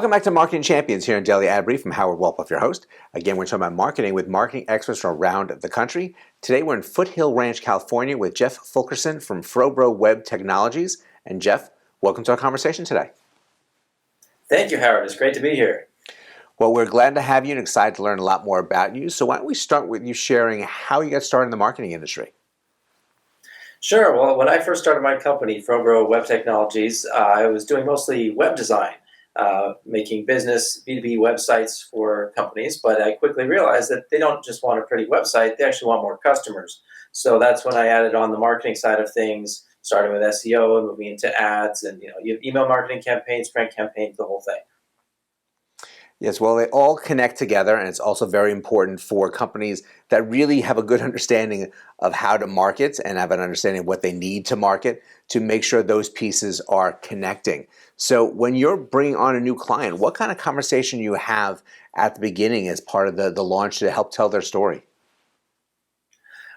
Welcome back to Marketing Champions here in Daily Ad Brief. I'm Howard Walpoff, your host. Again, we're talking about marketing with marketing experts from around the country. Today, we're in Foothill Ranch, California with Jeff Fulerson from FroBro Web Technologies. And Jeff, welcome to our conversation today. Thank you, Howard. It's great to be here. Well, we're glad to have you and excited to learn a lot more about you. So why don't we start with you sharing how you got started in the marketing industry? Sure. Well, when I first started my company, FroBro Web Technologies, I was doing mostly web design, making business B2B websites for companies. But I quickly realized that they don't just want a pretty website, they actually want more customers. So that's when I added on the marketing side of things, starting with SEO and moving into ads and you have email marketing campaigns, print campaigns, the whole thing. Yes, well, they all connect together, and it's also very important for companies that really have a good understanding of how to market and have an understanding of what they need to market to make sure those pieces are connecting. So when you're bringing on a new client, what kind of conversation you have at the beginning as part of the launch to help tell their story?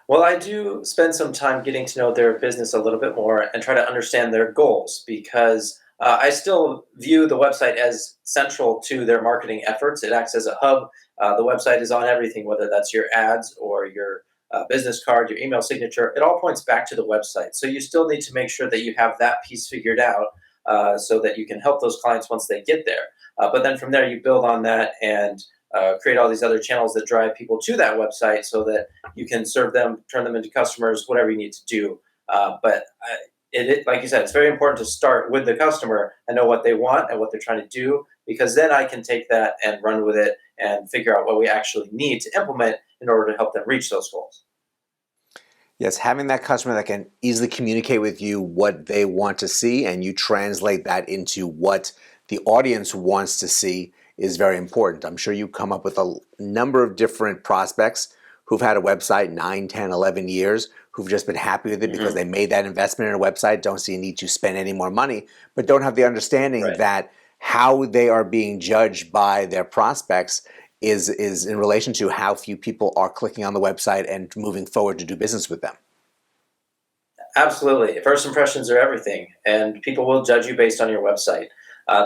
Well, I do spend some time getting to know their business a little bit more and try to understand their goals because I still view the website as central to their marketing efforts. It acts as a hub. The website is on everything, whether that's your ads or your business card, your email signature. It all points back to the website. So you still need to make sure that you have that piece figured out so that you can help those clients once they get there. But then from there, you build on that and create all these other channels that drive people to that website so that you can serve them, turn them into customers, whatever you need to do. Like you said, it's very important to start with the customer and know what they want and what they're trying to do, because then I can take that and run with it and figure out what we actually need to implement in order to help them reach those goals. Yes, having that customer that can easily communicate with you what they want to see and you translate that into what the audience wants to see is very important. I'm sure you come up with a number of different prospects who've had a website 9, 10, 11 years, who've just been happy with it because they made that investment in a website, don't see a need to spend any more money, but don't have the understanding that how they are being judged by their prospects is in relation to how few people are clicking on the website and moving forward to do business with them. Absolutely. First impressions are everything, and people will judge you based on your website.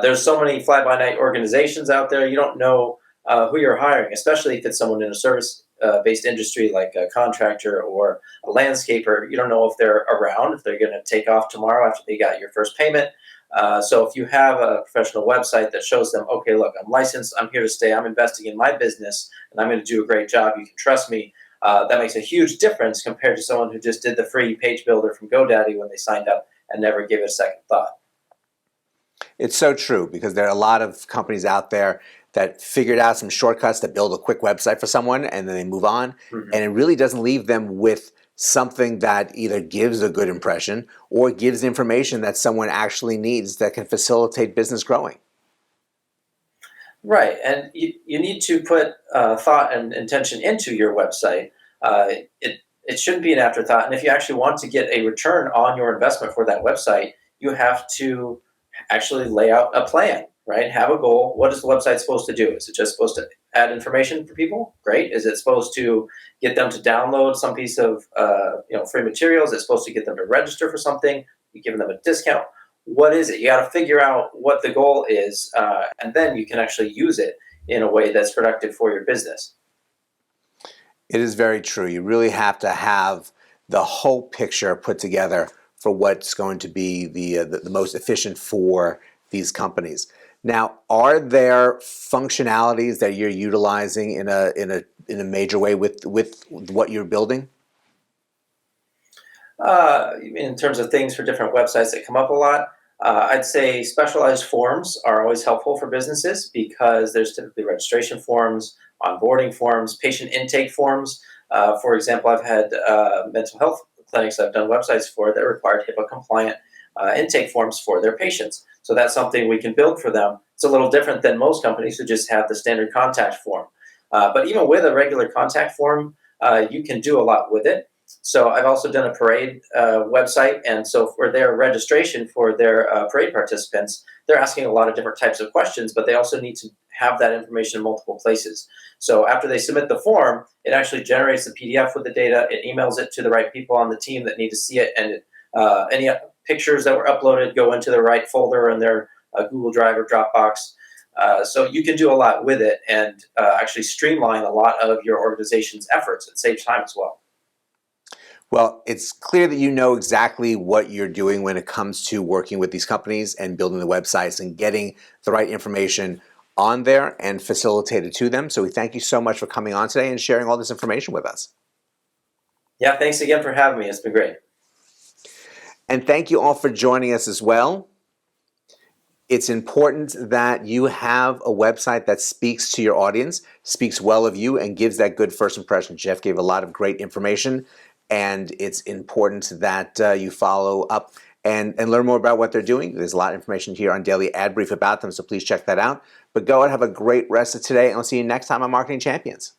There's so many fly-by-night organizations out there, you don't know who you're hiring, especially if it's someone in a service-based industry like a contractor or a landscaper. You don't know if they're around, if they're going to take off tomorrow after they got your first payment. So if you have a professional website that shows them, okay, look, I'm licensed, I'm here to stay, I'm investing in my business, and I'm going to do a great job, you can trust me, that makes a huge difference compared to someone who just did the free page builder from GoDaddy when they signed up and never gave it a second thought. It's so true, because there are a lot of companies out there that figured out some shortcuts to build a quick website for someone and then they move on. And it really doesn't leave them with something that either gives a good impression or gives information that someone actually needs that can facilitate business growing. Right, and you need to put thought and intention into your website. It shouldn't be an afterthought, and if you actually want to get a return on your investment for that website, you have to actually lay out a plan, right? Have a goal. What is the website supposed to do? Is it just supposed to add information for people? Great. Is it supposed to get them to download some piece of free materials? Is it supposed to get them to register for something? You giving them a discount? What is it? You got to figure out what the goal is, and then you can actually use it in a way that's productive for your business. It is very true. You really have to have the whole picture put together for what's going to be the most efficient for these companies. Now, are there functionalities that you're utilizing in a major way with what you're building? In terms of things for different websites that come up a lot, I'd say specialized forms are always helpful for businesses because there's typically registration forms, onboarding forms, patient intake forms. For example, I've had mental health clinics I've done websites for that required HIPAA compliant intake forms for their patients. So that's something we can build for them. It's a little different than most companies who just have the standard contact form. But even with a regular contact form, you can do a lot with it. So I've also done a parade website, and so for their registration for their parade participants, they're asking a lot of different types of questions, but they also need to have that information in multiple places. So after they submit the form, it actually generates the PDF with the data, it emails it to the right people on the team that need to see it, and any pictures that were uploaded go into the right folder in their Google Drive or Dropbox. So you can do a lot with it and actually streamline a lot of your organization's efforts and save time as well. Well, it's clear that you know exactly what you're doing when it comes to working with these companies and building the websites and getting the right information on there and facilitated to them. So we thank you so much for coming on today and sharing all this information with us. Yeah, thanks again for having me. It's been great. And thank you all for joining us as well. It's important that you have a website that speaks to your audience, speaks well of you, and gives that good first impression. Jeff gave a lot of great information, and it's important that you follow up and learn more about what they're doing. There's a lot of information here on Daily Ad Brief about them, so please check that out. But go and have a great rest of today, and I'll see you next time on Marketing Champions.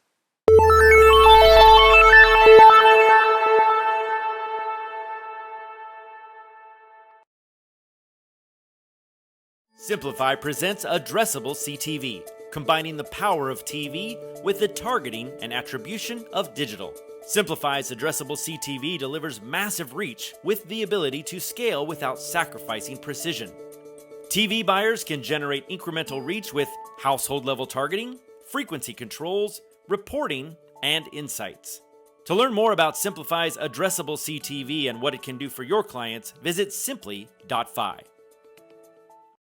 Simplify presents Addressable CTV, combining the power of TV with the targeting and attribution of digital. Simplify's Addressable CTV delivers massive reach with the ability to scale without sacrificing precision. TV buyers can generate incremental reach with household-level targeting, frequency controls, reporting, and insights. To learn more about Simplify's Addressable CTV and what it can do for your clients, visit simply.fi.